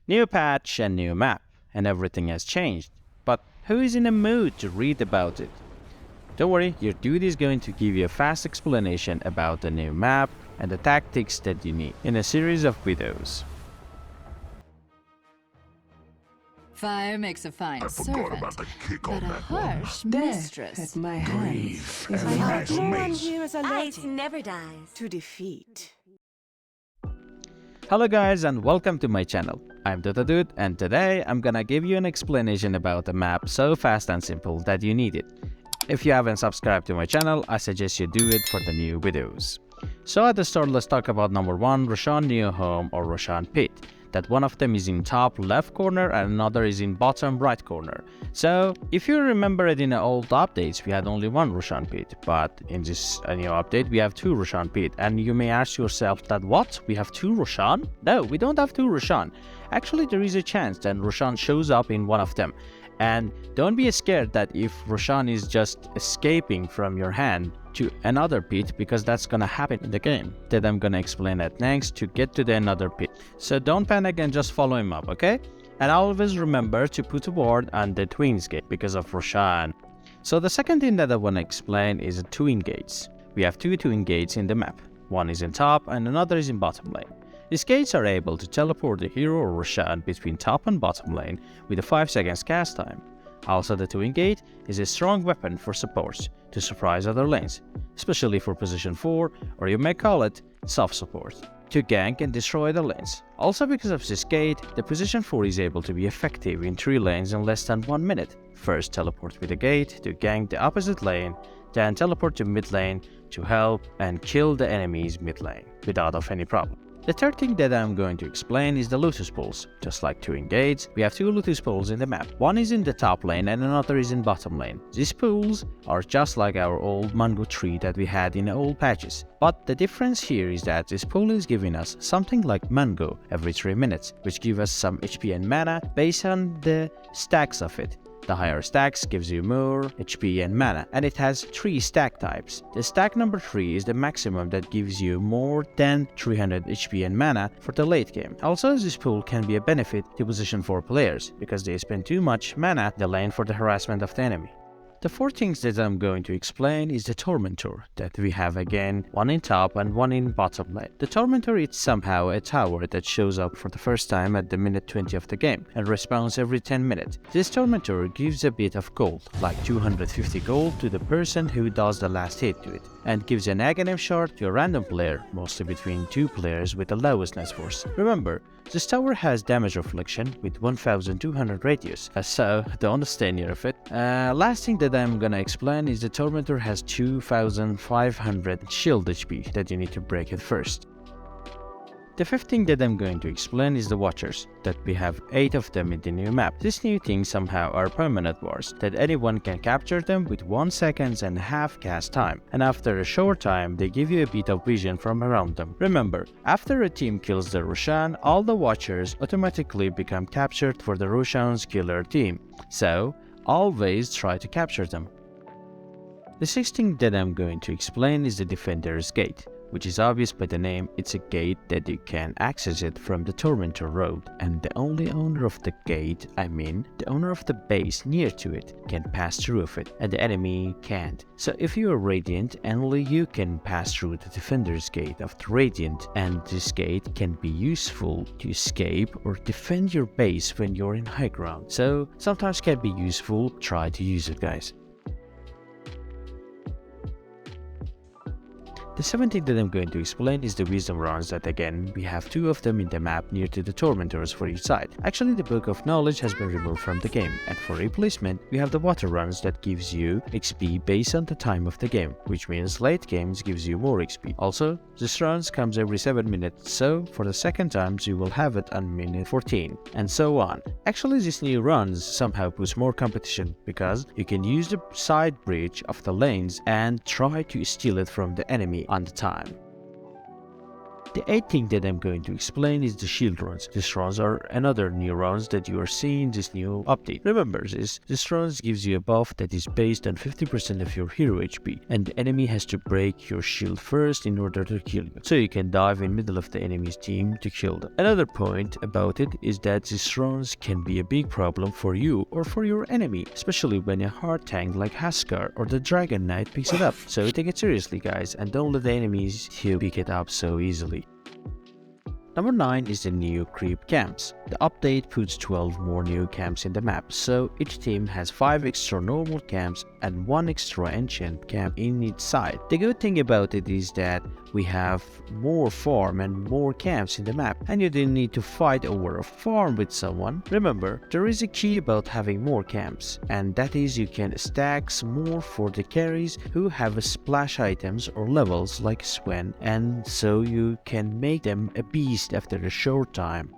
New patch and new map, and everything has changed. But who is in a mood to read about it? Don't worry, your dude is going to give you a fast explanation about the new map and the tactics that you need in a series of videos. Fire makes a fine servant, but a harsh Death mistress. at my hands is I hard hope no one here is Ice allergic never dies. to defeat. Hello guys and welcome to my channel. I'm Dota Dude and today I'm gonna give you an explanation about the map so fast and simple that you need it. If you haven't subscribed to my channel, I suggest you do it for the new videos. So at the start, let's talk about number 1, Roshan New Home or Roshan Pit. That one of them is in top left corner and another is in bottom right corner. So if you remember it in the old updates, we had only one Roshan Pit, but in this new update we have two Roshan Pit. And you may ask yourself that what? We have two Roshan? No, we don't have two Roshan. Actually, there is a chance that Roshan shows up in one of them. And don't be scared that if Roshan is just escaping from your hand to another pit, because that's gonna happen in the game. That I'm gonna explain at next to get to the another pit. So don't panic and just follow him up, okay? And always remember to put a ward on the twins gate because of Roshan. So the second thing that I wanna explain is the twin gates. We have two twin gates in the map. One is in top and another is in bottom lane. These gates are able to teleport the hero or Roshan between top and bottom lane with a 5 seconds cast time. Also, the twin gate is a strong weapon for supports to surprise other lanes, especially for position 4, or you may call it soft support, to gank and destroy the lanes. Also, because of this gate, the position 4 is able to be effective in 3 lanes in less than 1 minute. First teleport with the gate to gank the opposite lane, then teleport to mid lane to help and kill the enemies mid lane without any problem. The third thing that I'm going to explain is the Lotus pools. Just like twin gates, we have two Lotus pools in the map. One is in the top lane and another is in bottom lane. These pools are just like our old mango tree that we had in the old patches. But the difference here is that this pool is giving us something like mango every 3 minutes, which give us some HP and mana based on the stacks of it. The higher stacks gives you more HP and mana, and it has 3 stack types. The stack number 3 is the maximum that gives you more than 300 HP and mana for the late game. Also, this pool can be a benefit to position 4 players, because they spend too much mana in the lane for the harassment of the enemy. The 4 things that I'm going to explain is the Tormentor, that we have again, one in top and one in bottom lane. The Tormentor is somehow a tower that shows up for the first time at the minute 20 of the game and respawns every 10 minutes. This Tormentor gives a bit of gold, like 250 gold to the person who does the last hit to it, and gives an Aghanim shard to a random player, mostly between 2 players with the lowest net force. Remember, this tower has damage reflection with 1200 radius, so don't stay near of it. Last thing that I'm gonna explain is the Tormentor has 2500 shield HP that you need to break it first. The fifth thing that I'm going to explain is the Watchers, that we have 8 of them in the new map. This new thing somehow are permanent wars, that anyone can capture them with 1 second and half cast time, and after a short time they give you a bit of vision from around them. Remember, after a team kills the Roshan, all the Watchers automatically become captured for the Roshan's killer team, so always try to capture them. The sixth thing that I'm going to explain is the Defender's Gate, which is obvious by the name. It's a gate that you can access it from the Tormentor road, and the only owner of the gate, the owner of the base near to it, can pass through of it, and the enemy can't. So if you are Radiant, only you can pass through the Defender's Gate of the Radiant, and this gate can be useful to escape or defend your base when you're in high ground. So sometimes can be useful, try to use it, guys. The seventh thing that I'm going to explain is the Wisdom Runs, that again, we have 2 of them in the map near to the Tormentors for each side. Actually, the Book of Knowledge has been removed from the game, and for replacement, we have the Water Runs that gives you XP based on the time of the game, which means late games gives you more XP. Also, this runs comes every 7 minutes, so for the second times you will have it on minute 14, and so on. Actually, this new runs somehow puts more competition, because you can use the side bridge of the lanes and try to steal it from the enemy on the time. The 8th thing that I'm going to explain is the shield runs. These runs are another new runs that you are seeing this new update. Remember this runs gives you a buff that is based on 50% of your hero HP, and the enemy has to break your shield first in order to kill you, so you can dive in middle of the enemy's team to kill them. Another point about it is that these runs can be a big problem for you or for your enemy, especially when a hard tank like Haskar or the Dragon Knight picks it up. So take it seriously guys, and don't let the enemies pick it up so easily. Number 9 is the new creep camps. The update puts 12 more new camps in the map, so each team has 5 extra normal camps and 1 extra enchant camp in each side. The good thing about it is that we have more farm and more camps in the map, and you didn't need to fight over a farm with someone. Remember, there is a key about having more camps, and that is you can stack more for the carries who have splash items or levels like Sven, and so you can make them a beast after a short time.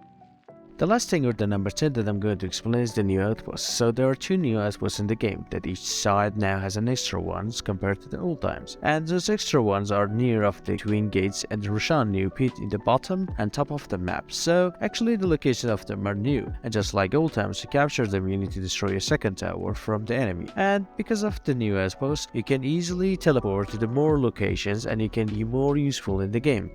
The last thing, or the number 10 that I'm going to explain, is the new outposts. So there are 2 new outposts in the game that each side now has an extra ones compared to the old times. And those extra ones are near of the twin gates and the Roshan new pit in the bottom and top of the map. So actually the location of them are new, and just like old times, to capture them you need to destroy a second tower from the enemy. And because of the new outposts, you can easily teleport to the more locations and you can be more useful in the game.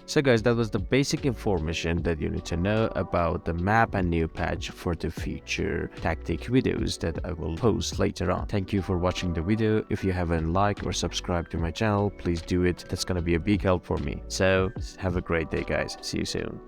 So guys, that was the basic information that you need to know about the map and new patch for the future tactic videos that I will post later on. Thank you for watching the video. If you haven't liked or subscribed to my channel, please do it. That's gonna be a big help for me. So have a great day guys. See you soon.